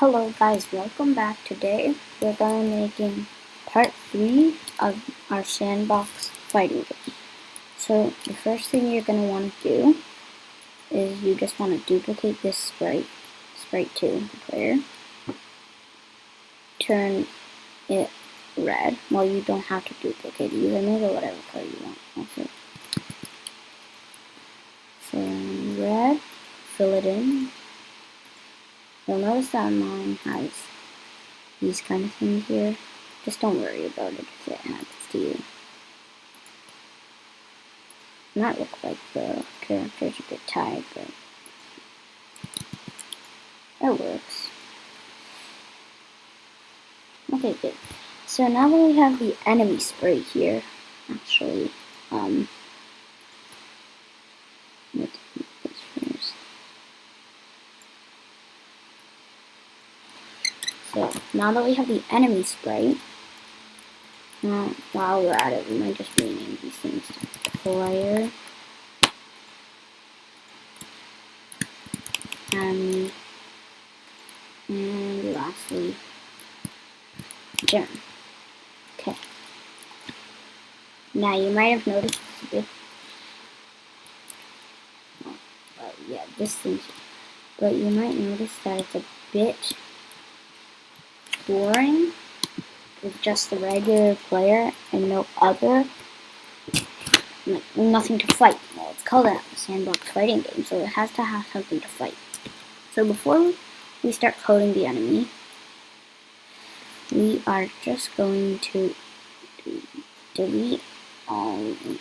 Hello guys, welcome back. Today we're going to be making part 3 of our sandbox fighting game. So the first thing you're going to want to do is you just want to duplicate this sprite 2, the player. Turn it red. Well, you don't have to duplicate it, you can make it whatever color you want. Okay. So red, fill it in. You'll notice that mine has these kind of things here. Just don't worry about it if it happens to you. It might look like the character's a bit tired, but it works. Okay, good. So now that we have the enemy spray here, actually, let's do this first. So now that we have the enemy spray, while we're at it, we might just rename these things to player and lastly germ. Okay. Now you might have noticed it's a bit, yeah, this thing, but you might notice that it's a bit boring with just the regular player and no other, like nothing to fight. Well, it's called a sandbox fighting game, so it has to have something to fight. So before we start coding the enemy, we are just going to delete all these.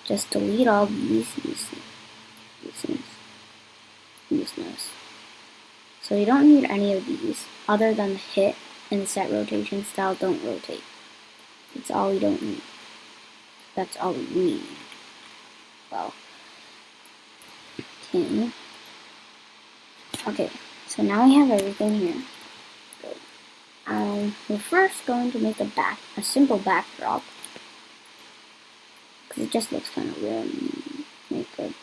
Just delete all these things. Useless. So you don't need any of these other than the hit and the set rotation style. Don't rotate. It's all we don't need. That's all we need. Well, okay. So now we have everything here. Good. We're first going to make a simple backdrop because it just looks kind of weird. Make a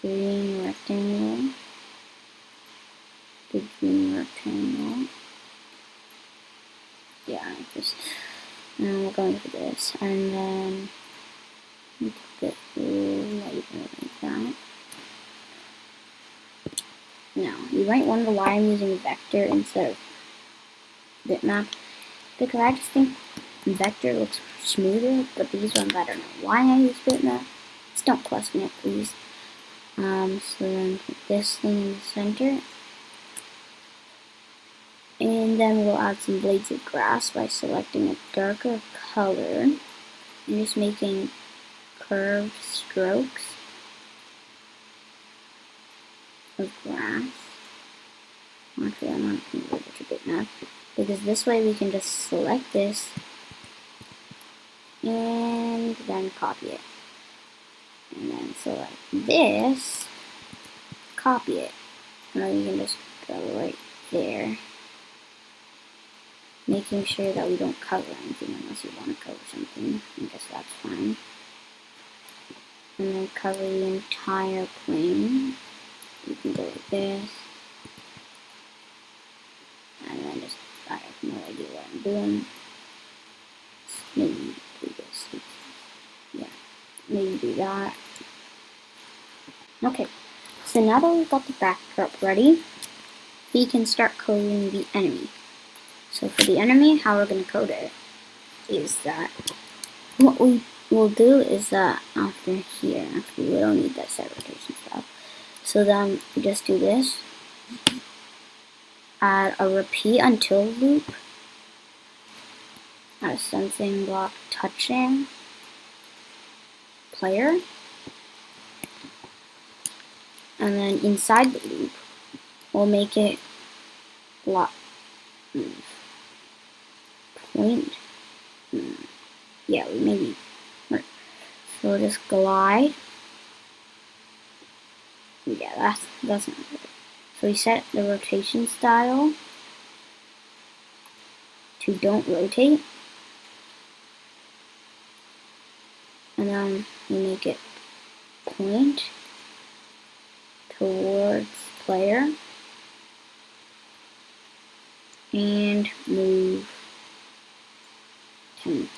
green rectangle. Big green rectangle. Yeah, like this. And we're going for this, and then make it lighter like that. Now, you might wonder why I'm using vector instead of bitmap, because I just think vector looks smoother, but these ones I don't know why I use bitmap. Just don't question it, please. So then put this thing in the center. And then we'll add some blades of grass by selecting a darker color and just making curved strokes of grass. Actually, I'm not going to go to bitmap because this way we can just select this and then copy it. And then select this, copy it. And then you can just go right there. Making sure that we don't cover anything unless you want to cover something. I guess that's fine. And then cover the entire plane. You can go like this. And then just, I have no idea what I'm doing. Maybe do this. Yeah, maybe do that. Okay, so now that we've got the backdrop ready, we can start coding the enemy. So for the enemy, how we're going to code it is that what we will do is that after here, actually we don't need that set rotation stuff. So then we just do this, add a repeat until loop, add a sensing block touching player, and then inside the loop, we'll make it block. Point. Yeah, we maybe. So we'll just glide. Yeah, that's not good. So we set the rotation style to don't rotate, and then we make it point towards player, and move 10.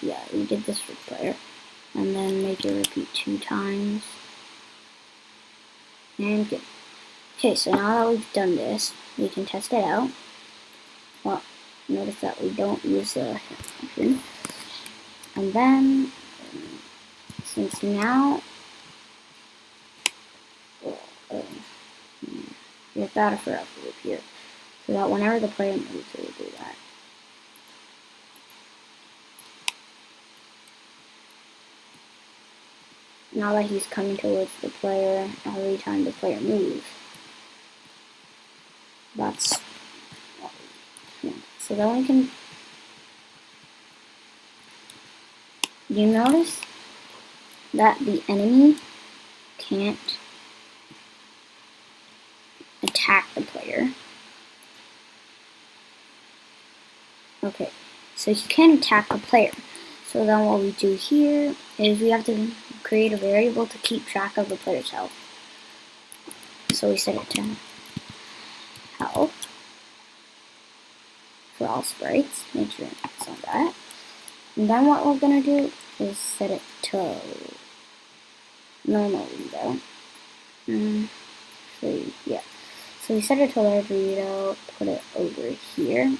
Yeah, we did this for player. And then make it repeat 2 times. And good. Okay, so now that we've done this, we can test it out. Well, notice that we don't use the function. And then, since now, we've got a forever loop here. So that whenever the player moves, it will do that. Now that he's coming towards the player, every time the player moves. That's so then we can. You notice that the enemy can't attack the player. Okay, so he can attack the player. So then what we do here is we have to create a variable to keep track of the player's health. So we set it to health for all sprites. Make sure it's on that. And then what we're going to do is set it to normal readout. Yeah. So we set it to large readout, put it over here.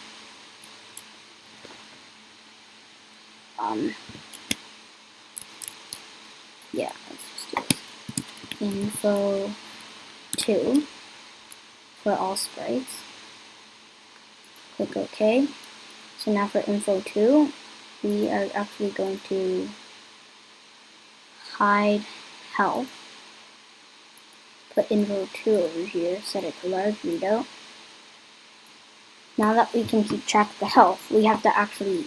Yeah, let's just do this. Info 2 for all sprites. Click OK. So now for info 2, we are actually going to hide health. Put info 2 over here, set it to large readout. Now that we can keep track of the health, we have to actually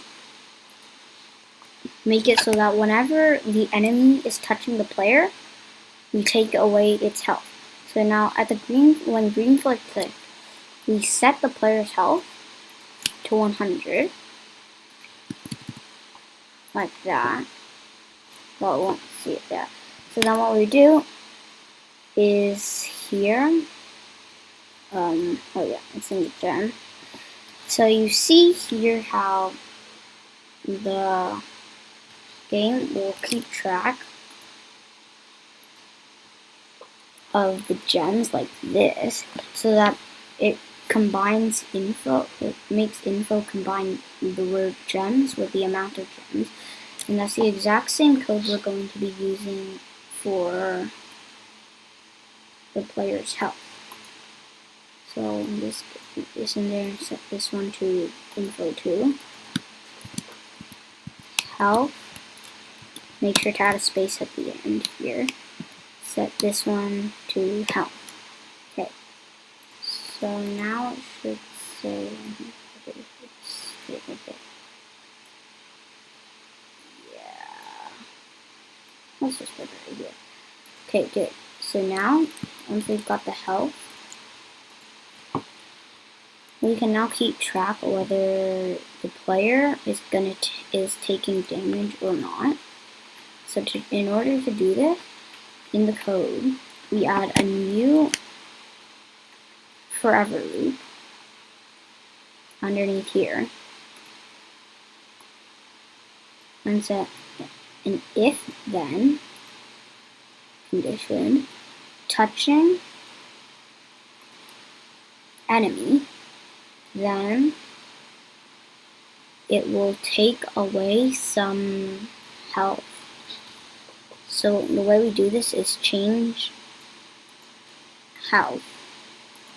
make it so that whenever the enemy is touching the player, we take away its health. So now at the when green flag click, we set the player's health to 100, like that. Well, we won't see it there. So then what we do is here. Oh yeah, it's in the gem. So you see here how the game will keep track of the gems like this, so that it combines info. It makes info combine the word gems with the amount of gems, and that's the exact same code we're going to be using for the player's health. So just put this in there and set this one to info 2. Health. Make sure to add a space at the end here. Set this one to health. Okay. So now it should say. Yeah. Let's just put it right here. Okay, good. So now, once we've got the health, we can now keep track of whether the player is taking damage or not. So in order to do this, in the code, we add a new forever loop underneath here, and set an if-then condition touching enemy, then it will take away some health. So the way we do this is change health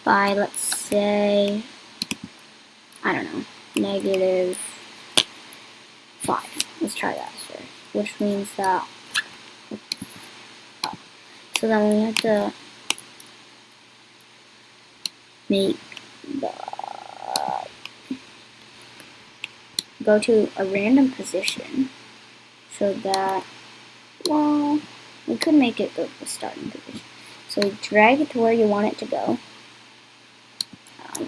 by, let's say, I don't know, -5. Let's try that first, which means that, so then we have to make go to a random position so that, well, we could make it go to the starting position. So drag it to where you want it to go.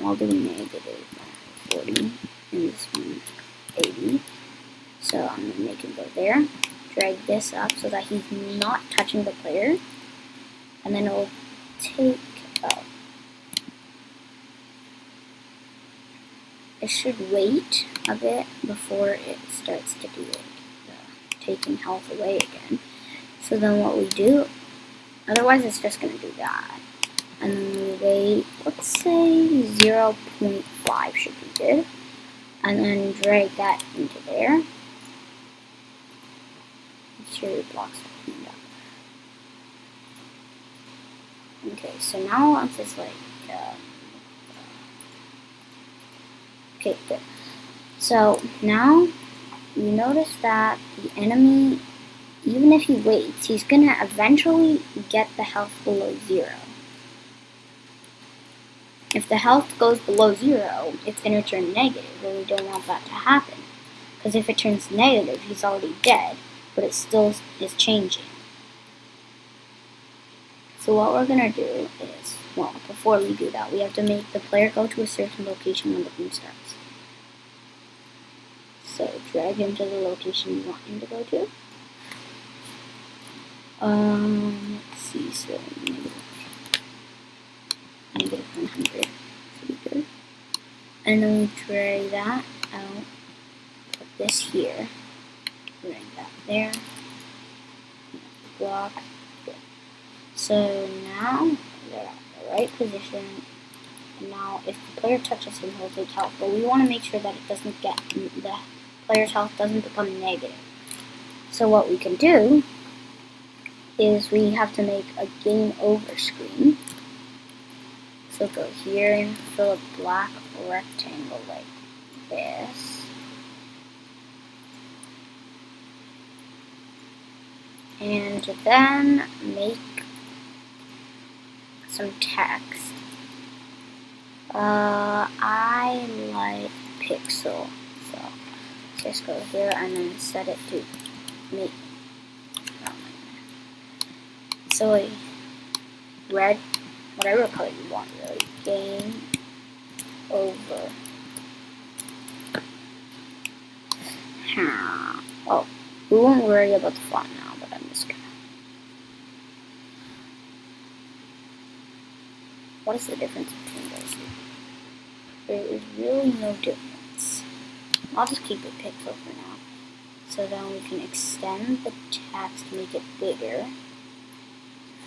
I'll do -40 and this one 80. So I'm going to make him go there. Drag this up so that he's not touching the player. And then it will take it should wait a bit before it starts to do like taking health away again. So then what we do, otherwise it's just going to do that. And then we wait, let's say 0.5 should be good. And then drag that into there. Make sure your blocks are cleaned up. Okay, so now once it's like, okay, good. So now you notice that the enemy, even if he waits, he's gonna eventually get the health below 0. If the health goes below 0, it's gonna turn negative, and we don't want that to happen. Because if it turns negative, he's already dead, but it still is changing. So what we're gonna do is, well, before we do that, we have to make the player go to a certain location when the game starts. So drag him to the location you want him to go to. Let's see, so negative 100 should be good. And then we drag that out, put this here, drag that there, block, good. So now they're at the right position. And now if the player touches him, he'll take health, but we want to make sure that it doesn't get, the player's health doesn't become negative. So what we can do is we have to make a game over screen. So go here and fill a black rectangle like this. And then make some text. I like pixel, so just go here and then set it to make, so a red, whatever color you want really, game over. Oh, we won't worry about the font now, but I'm just gonna. What is the difference between those two? There is really no difference. I'll just keep it pixel for now. So then we can extend the text to make it bigger.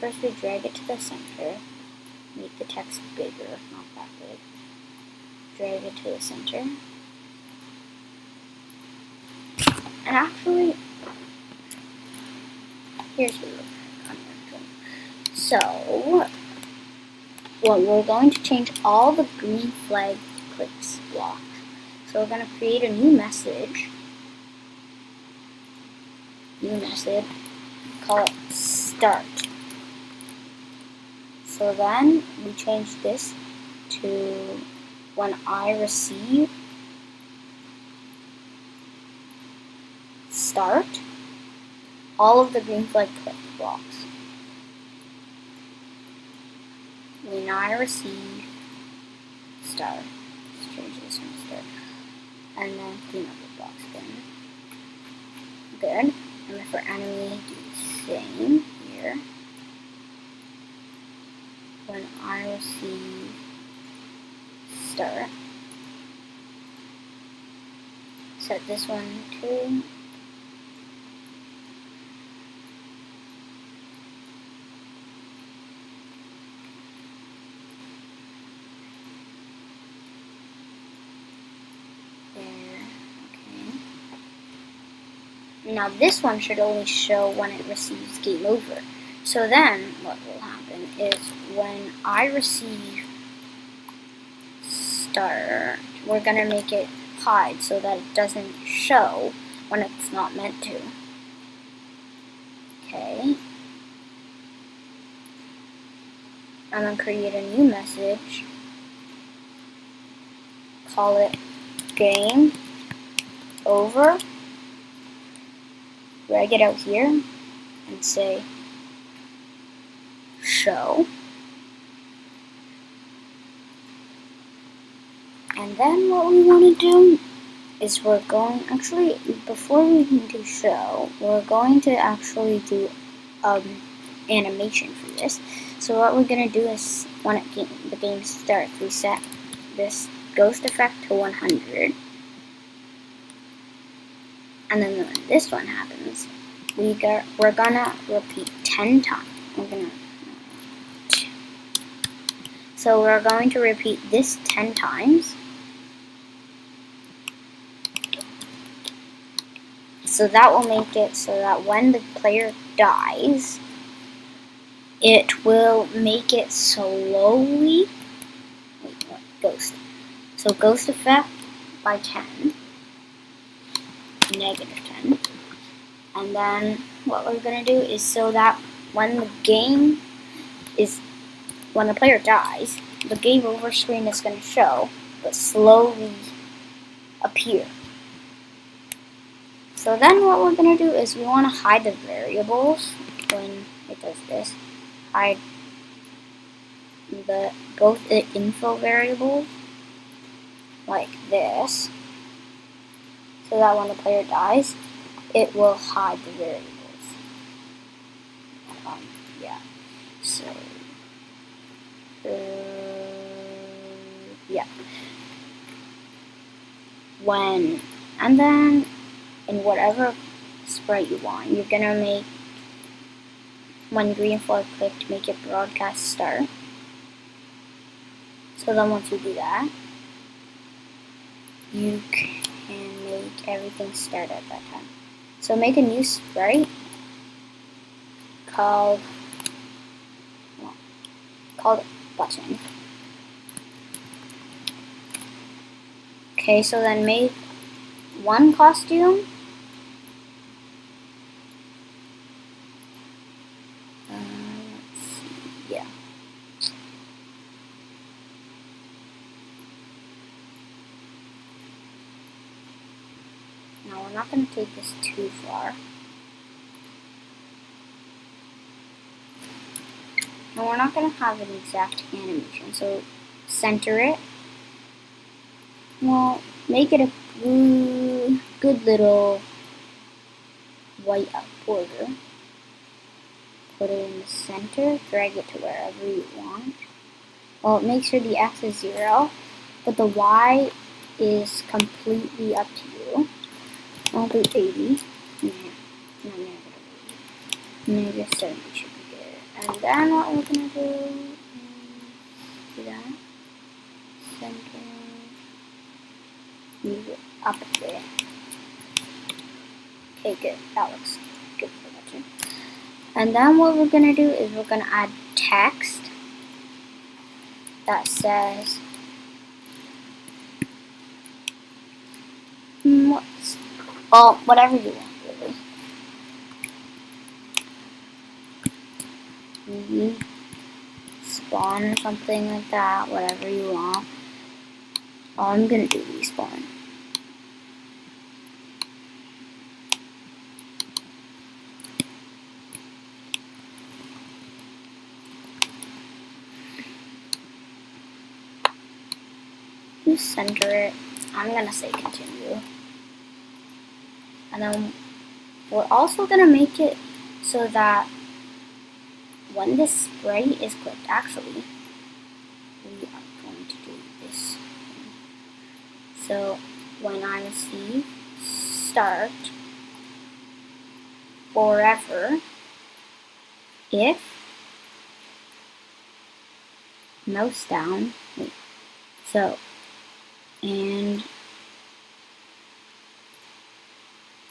First we drag it to the center, make the text bigger, not that big. Drag it to the center. And actually, here's what I'm doing. So, well, we're going to change all the green flag clicks blocks. So we're going to create a new message. Call it start. So then we change this to when I receive start, all of the green flag click blocks. When I receive start, let's change this one to start, and then clean up the blocks again. Good. And then for enemy, do the same here. When I receive start, set this one to there. Okay. Now this one should only show when it receives game over. So then what will happen is when I receive start, we're going to make it hide so that it doesn't show when it's not meant to. Okay. And then create a new message. Call it game over. Drag it out here and say show. And then what we want to do is we're going, actually, before we can do show, we're going to actually do animation for this. So what we're going to do is when the game starts, we set this ghost effect to 100. And then when this one happens, we're gonna repeat 10 times. So we're going to repeat this 10 times. So that will make it so that when the player dies, it will make it slowly. Wait, what? Ghost. So ghost effect by 10. Negative 10. And then what we're going to do is so that when the player dies, the game over screen is going to show, but slowly appear. So then what we're going to do is we want to hide the variables when it does this. Hide both the info variables like this, so that when the player dies, it will hide the variables. Yeah. So, yeah. And then in whatever sprite you want, you're gonna make, when green flag clicked, make it broadcast start. So then once you do that, you can make everything start at that time. So make a new sprite called button. Okay, so then make one costume. Let's see, yeah. Now we're not going to take this too far. And we're not going to have an exact animation, so center it. Well, make it a good little white border. Put it in the center, drag it to wherever you want. Well, make sure the X is 0, but the Y is completely up to you. I'll do 80. Yeah, not negative 80. Negative 70 should be good. And then what we're going to do is do that. Center. Move it up a bit. Okay, good. That looks good for the button. And then what we're going to do is we're going to add text that says whatever you want, really. Spawn, something like that, whatever you want. I'm gonna do respawn. Just center it. I'm gonna say continue. And then we're also gonna make it so that when this sprite is clicked, actually, we are going to do this. So when I receive start forever, if mouse down, and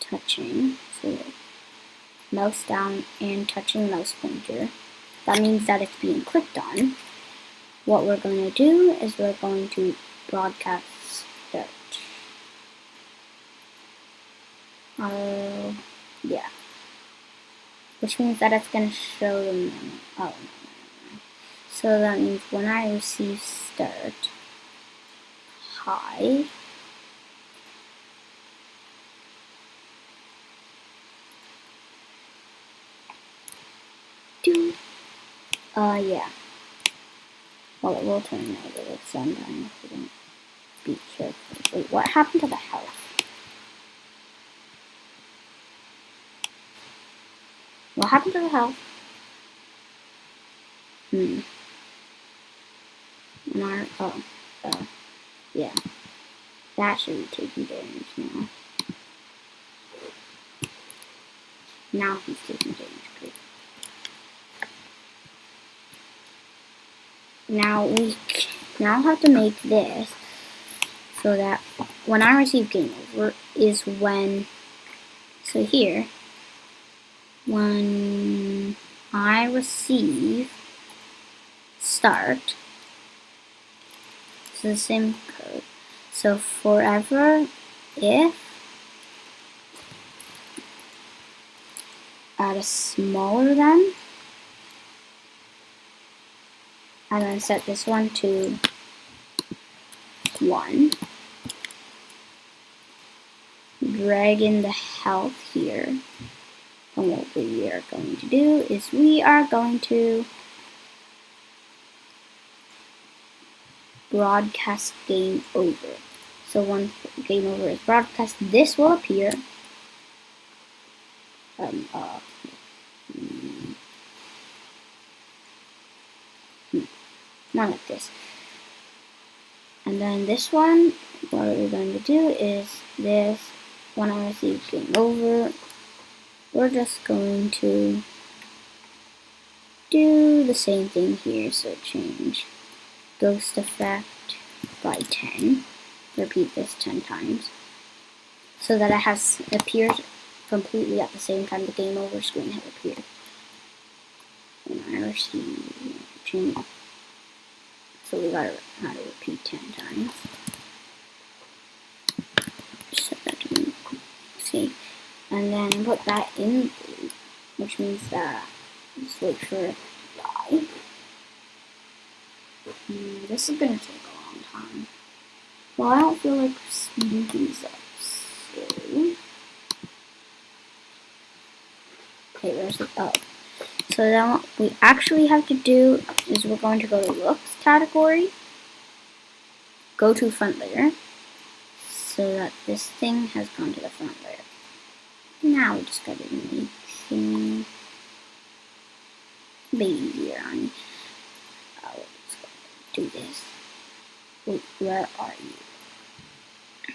touching, so mouse down and touching mouse pointer, that means that it's being clicked on. What we're going to do is we're going to broadcast start. Yeah. Which means that it's going to show them. Oh. So that means when I receive start, hi. Yeah. Well, it will turn negative sometime if we don't be careful. Wait, what happened to the health? What happened to the health? Oh. Yeah, that should be taking damage now. Now he's taking damage. Great. Now we have to make this so that when I receive game over is when, so here, when I receive start, it's the same code. So forever if add a smaller than, and then set this one to 1. Drag in the health here. And what we are going to do is we are going to broadcast game over. So once game over is broadcast, this will appear. Not like this. And then this one, what we're going to do is this, when I receive game over, we're just going to do the same thing here. So change ghost effect by 10. Repeat this 10 times. So that it has appeared completely at the same time the game over screen has appeared. When I receive change. So we gotta have to repeat 10 times. Set that to see. And then put that in blue, which means that just wait for it to die. This is gonna take a long time. Well, I don't feel like speeding things up. So okay, where's the So then what we actually have to do is we're going to go to looks category, go to front layer, so that this thing has gone to the front layer. Now we just gotta make things a bit easier on me. Let's do this. Wait, where are you?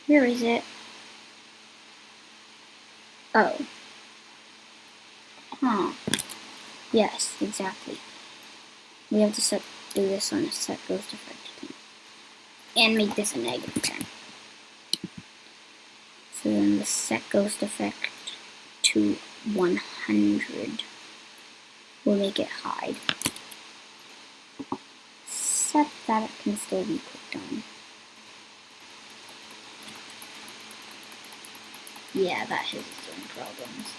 Where is it? Oh. Huh. Yes, exactly. We have to do this on a set ghost effect 10. And make this a negative 10. So then the set ghost effect to 100 will make it hide. Set that it can still be clicked on. Yeah, that is doing problems.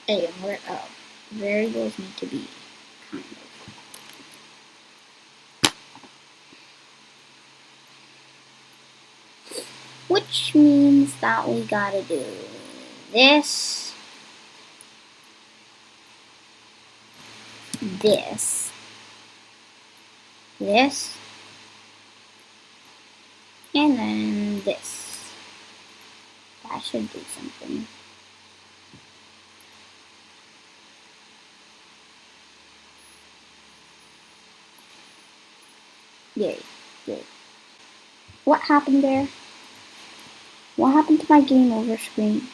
Hey, where variables need to be kind of. Which means that we gotta do this, this, this, and then this. That should do something. Yay. What happened there? What happened to my game over screen?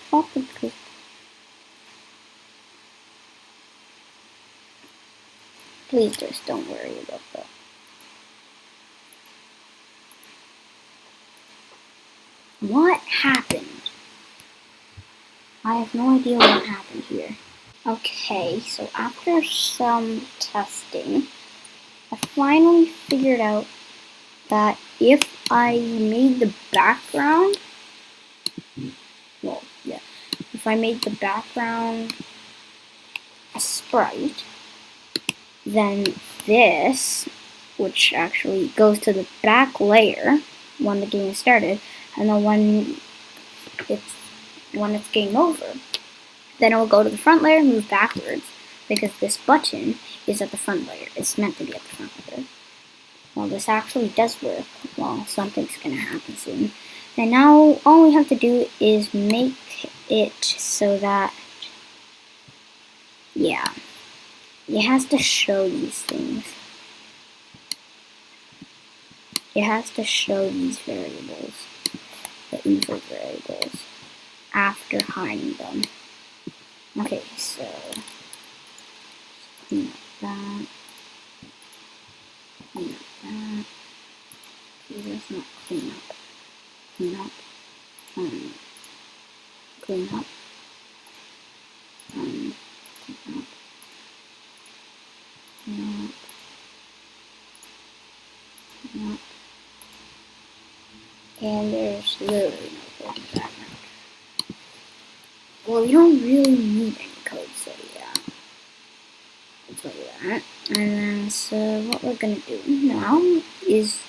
Fuck the clip. Please just don't worry about that. What happened? I have no idea what happened here. Okay, so after some testing, I finally figured out that if I made the background, well, yeah, if I made the background a sprite, then this, which actually goes to the back layer when the game is started, and then when it's game over, then it will go to the front layer and move backwards, because this button is at the front layer. It's meant to be at the front layer. Well, this actually does work. Well, something's gonna happen soon. And now all we have to do is make it so that, yeah, it has to show these things. It has to show these variables, the info variables, after hiding them. Okay, so clean up that. Clean up that. Okay, that's not clean up. Clean up. Clean up. Clean up. Clean up. Clean up. And there's literally no code in the background. Well, you don't really need any code, so yeah. I'll tell you that. And then, so what we're gonna do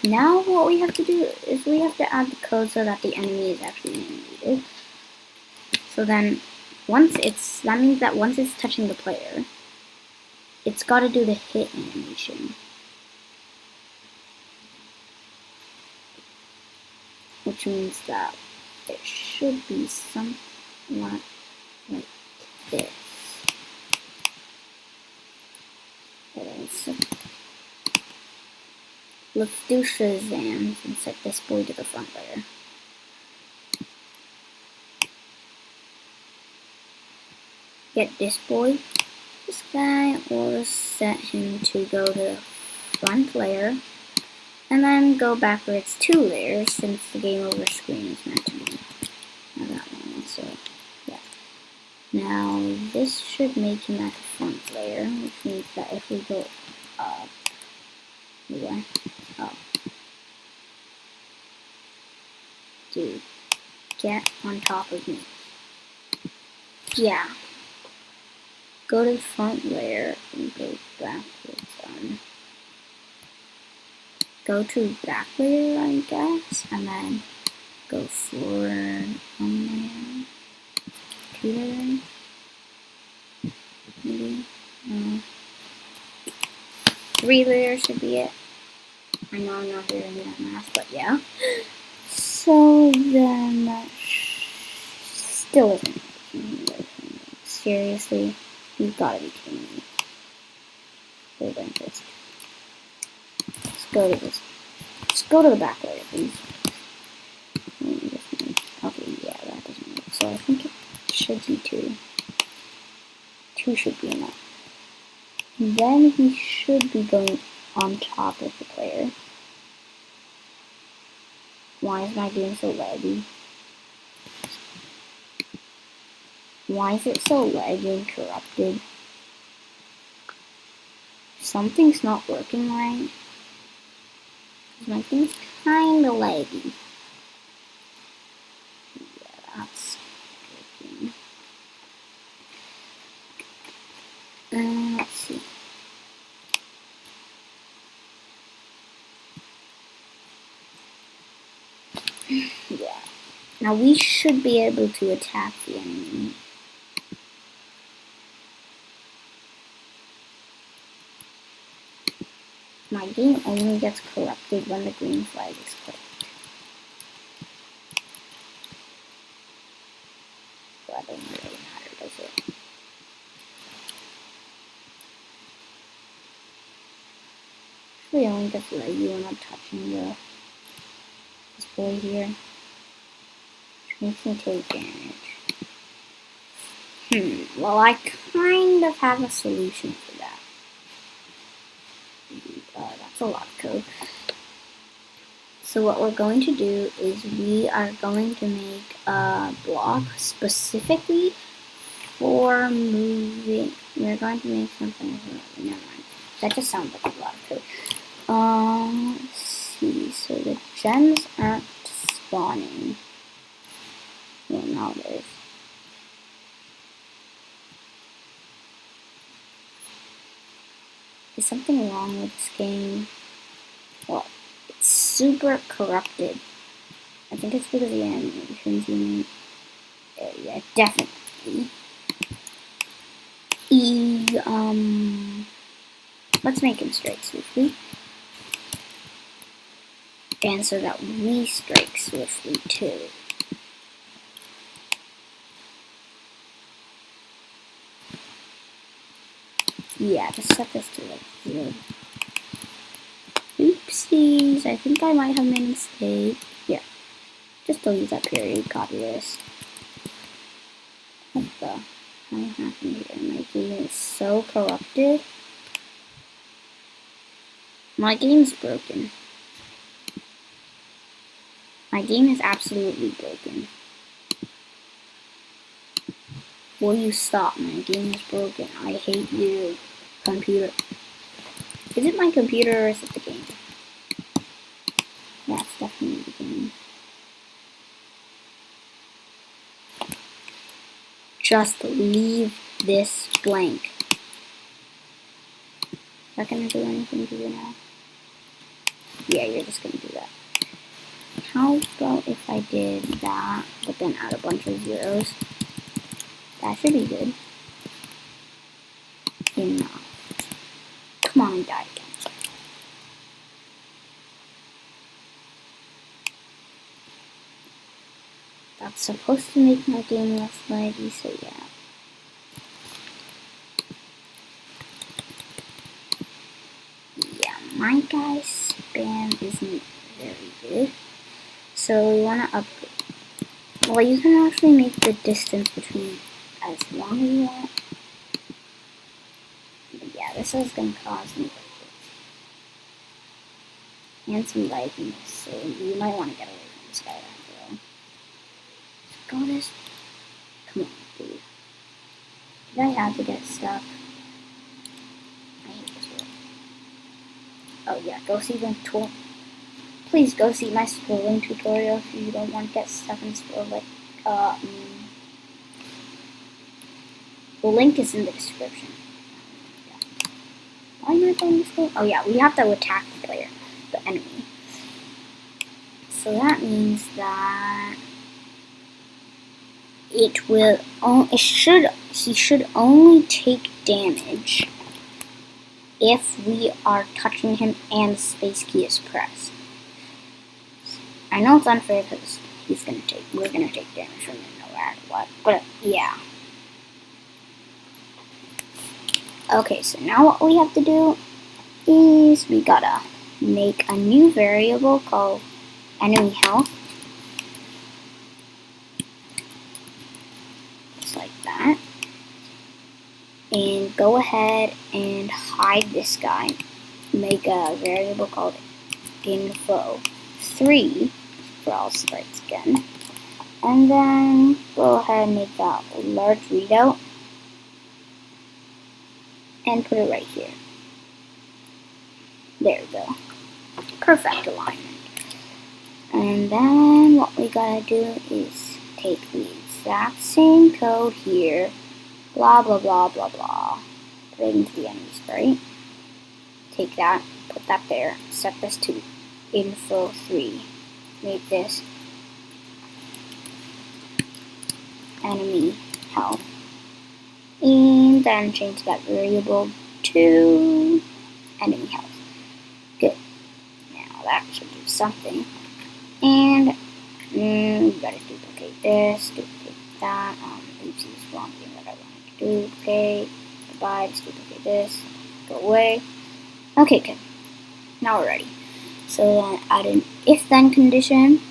now what we have to do is we have to add the code so that the enemy is actually animated. So then, that means that once it's touching the player, it's got to do the hit animation. Which means that it should be somewhat like this. Let's do Shazam and set this boy to the front layer. Get this boy, this guy, or set him to go to the front layer, and then go backwards 2 layers since the game over screen is meant to be that one. So yeah. Now this should make him at the front layer, which means that if we go up, dude, get on top of me. Yeah. Go to the front layer and go backwards. Go to back layer, I guess, and then go forward 1 layer, 2 layers, maybe 3 layers should be it. I know I'm not doing that math, but yeah. So then that still isn't making me. Seriously, you've got to be kidding me. Hold on, let's go to this. Let's go to the back layer, please. Okay, yeah, that doesn't work. So I think it should be 2. 2 should be enough. Then he should be going on top of the player. Why is my game so laggy? Why is it so laggy and corrupted? Something's not working right. My thing's kinda laggy. Yeah, that's working. Let's see. Yeah. Now we should be able to attack the enemy. My game only gets corrupted when the green flag is clicked. So that doesn't really matter, does it? Actually, only gets laggy when I'm touching this boy here. Which makes me take damage. Well, I kind of have a solution for that. That's a lot of code. So what we're going to do is we are going to make a block specifically for moving. We're going to make something. Never mind. That just sounds like a lot of code. Let's see. So the gems aren't spawning. Well, now there's. Is something wrong with this game? Well, it's super corrupted. I think it's because of the animations you need. Yeah, definitely. Let's make him strike swiftly. And so that we strike swiftly too. Yeah, just set this to like 0. Oopsies, I think I might have made a mistake. Yeah, just delete that period, copy this. What the hell happened here? My game is so corrupted. My game's broken. My game is absolutely broken. Will you stop? My game is broken. I hate you, computer. Is it my computer or is it the game? Yeah, it's definitely the game. Just leave this blank. Is that gonna do anything to you now? Yeah, you're just gonna do that. How about if I did that, but then add a bunch of zeros? That should be good. Enough. Come on, die again. That's supposed to make my game less laggy, so yeah. Yeah, my guy's spam isn't very good. So we want to upgrade. Well, you can actually make the distance between as long as you want. But yeah, this is going to cause me and some lagginess, so you might want to get away from this guy after all. Go this. Come on, dude. Did I have to get stuck? I hate this world. Oh yeah, go see the tool. Please go see my scrolling tutorial if you don't want to get stuck in scroll. Like, the link is in the description. Yeah. Why am I playing this game? Oh yeah, we have to attack the player, the enemy. So that means that he should only take damage if we are touching him and the space key is pressed. I know it's unfair because we're gonna take damage from him no matter what, but yeah. Okay, so now what we have to do is we gotta make a new variable called enemy health. Just like that. And go ahead and hide this guy. Make a variable called info3 for all sprites again. And then go ahead and make that large readout and put it right here. There we go. Perfect alignment. And then what we gotta do is take the exact same code here, blah blah blah blah blah, put it into the enemy sprite. Take that, put that there, set this to info3. Make this enemy health. And then change that variable to enemy health. Good. Now that should do something. And we gotta duplicate this, duplicate that. Oopsies, wrong thing that I wanted to duplicate. Goodbye, just duplicate this. Go away. Okay, good. Now we're ready. So then add an if-then condition.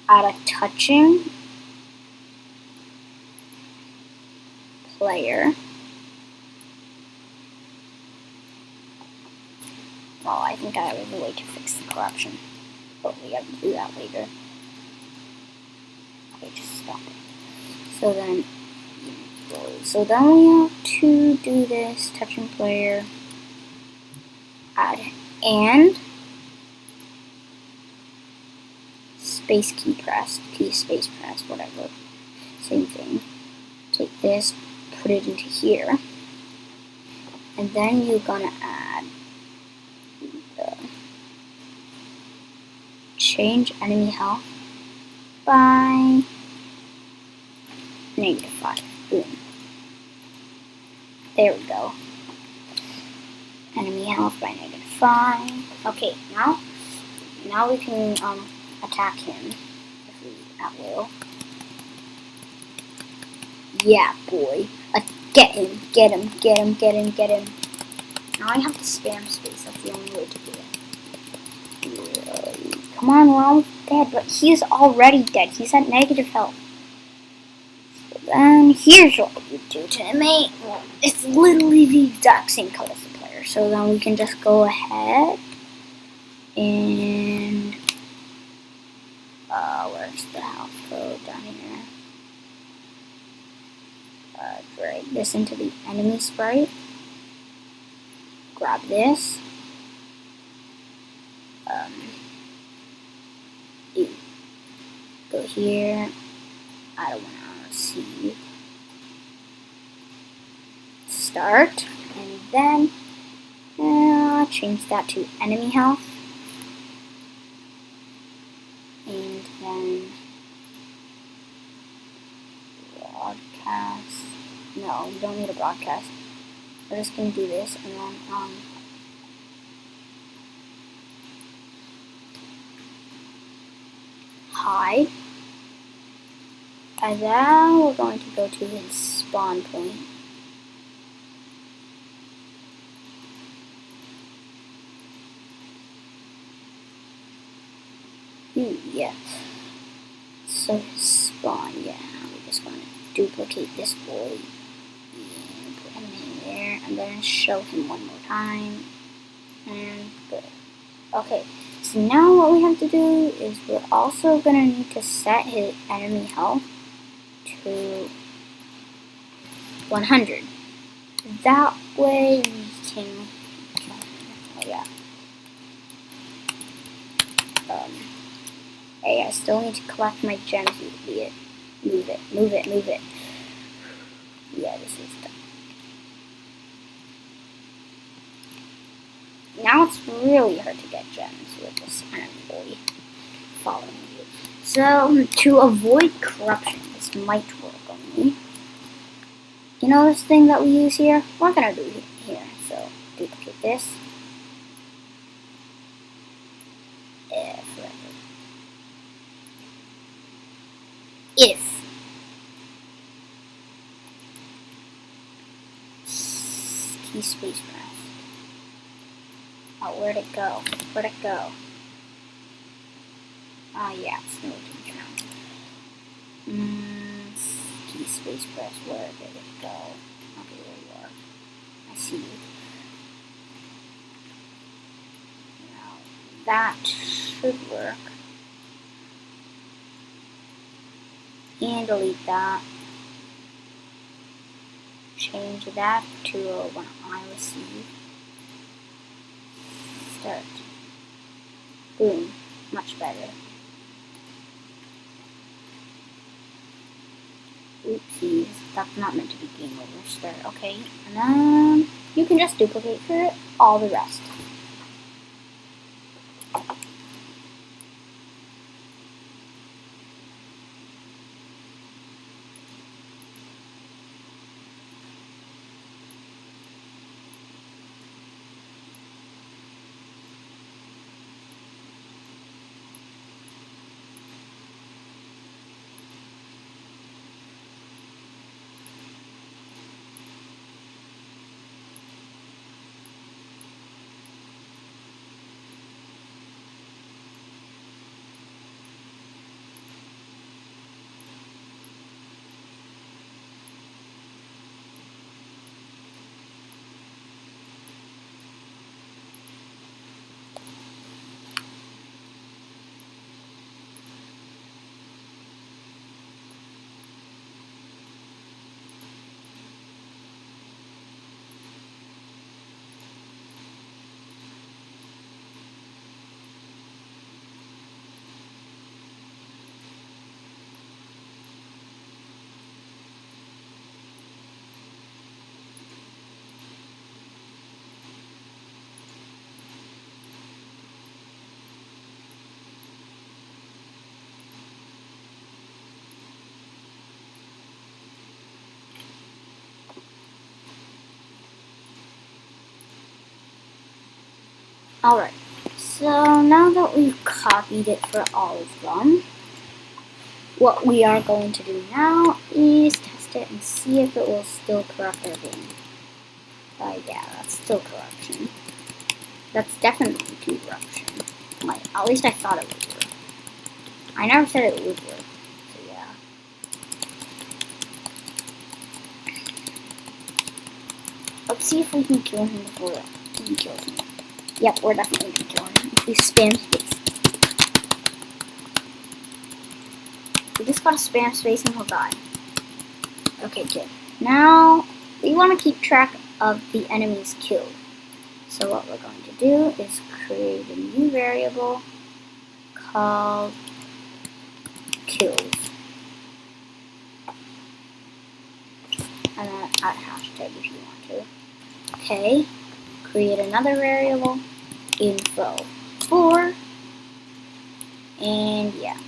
Add a touching player. Well, I think I have a way to fix the corruption, but we have to do that later. Okay, just stop it. So then we have to do this touching player. Add and space key pressed, key space pressed, whatever. Same thing. Take this, put it into here, and then you're gonna add the change enemy health by -5. Boom. There we go. Enemy health by -5. Okay, now we can attack him if we at will. Yeah, boy. Get him, get him, get him, get him, get him. Now I have to spam space, that's the only way to do it. Come on, we're almost dead, but he's already dead. He's at negative health. So then, here's what you do to me. Well, it's literally the exact same code as the player. So then we can just go ahead and... where's the health code? Down here. Drag this into the enemy sprite. Grab this. Go here. I don't want to see. Start. And then change that to enemy health. And then broadcast. No, we don't need a broadcast. We're just going to do this and then hide. And then we're going to go to his spawn point. Yes. So his spawn, yeah. We're just going to duplicate this boy and put him in there, and then show him one more time. And good. Okay. So now what we have to do is we're also going to need to set his enemy health to 100. That way we can, oh yeah. Hey, I still need to collect my gems, you idiot. Move it, move it, move it. Yeah, this is done. Now it's really hard to get gems with this enemy boy following you. So, to avoid corruption, this might work on me. You know this thing that we use here? We're gonna do it here. So, duplicate this. If key space press. Oh, where'd it go? Where'd it go? Ah, yeah, it's no key space press. Where did it go? Okay, there you are. I see you. Now that should work. And delete that. Change that to when I receive. Start. Boom. Much better. Oopsies. That's not meant to be game over. Start. Okay. And then you can just duplicate for all the rest. Alright, so now that we've copied it for all of them, what we are going to do now is test test it and see if it will still corrupt our game. Yeah, that's still corruption. That's definitely corruption. Like, at least I thought it would work. I never said it would work. So yeah. Let's see if we can kill him before he kills me. Yep, we're definitely gonna kill him. If we spam space. We just gotta spam space and he'll die. Okay, good. Now, we want to keep track of the enemies killed. So what we're going to do is create a new variable called kills. And then add hashtag if you want to. Okay, create another variable, info 4. And yeah,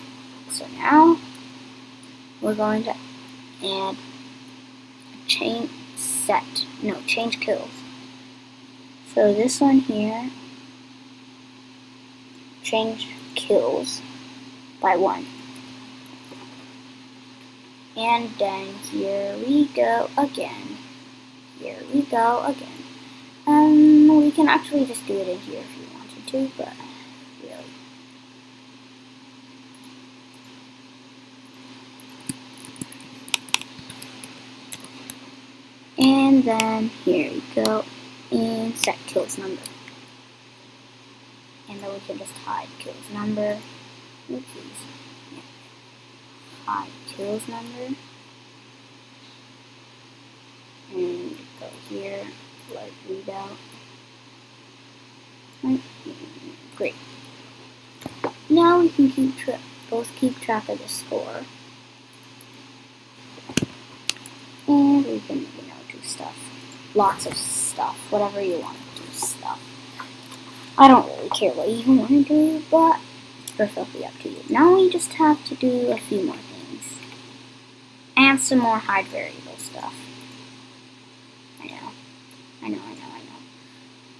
so now we're going to add change kills. So this one here, change kills by 1. And then here we go again. Here we go again. We can actually just do it in here if you wanted to, but really. And then here we go and set kills number. And then we can just hide kills number. Oopsies. Yeah. Hide kills number. And go here, like readout. Great. Now we can both keep track of the score. And we can, do stuff. Lots of stuff. Whatever you want to do stuff. I don't really care what you want to do, but it's perfectly up to you. Now we just have to do a few more things. And some more hide variable stuff. I know.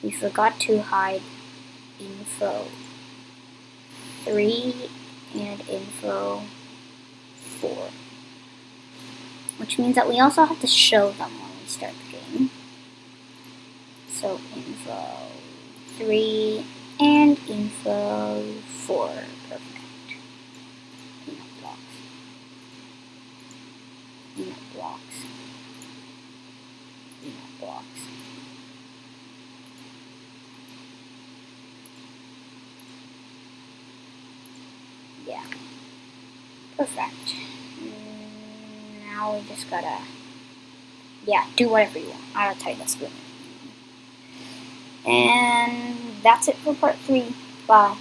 We forgot to hide info 3 and info 4. Which means that we also have to show them when we start the game. So info 3 and info 4. Perfect. Peanut blocks. Peanut blocks. Peanut blocks. Yeah. Perfect. Now we just gotta, do whatever you want. I gotta tighten the screen. And that's it for part 3. Bye.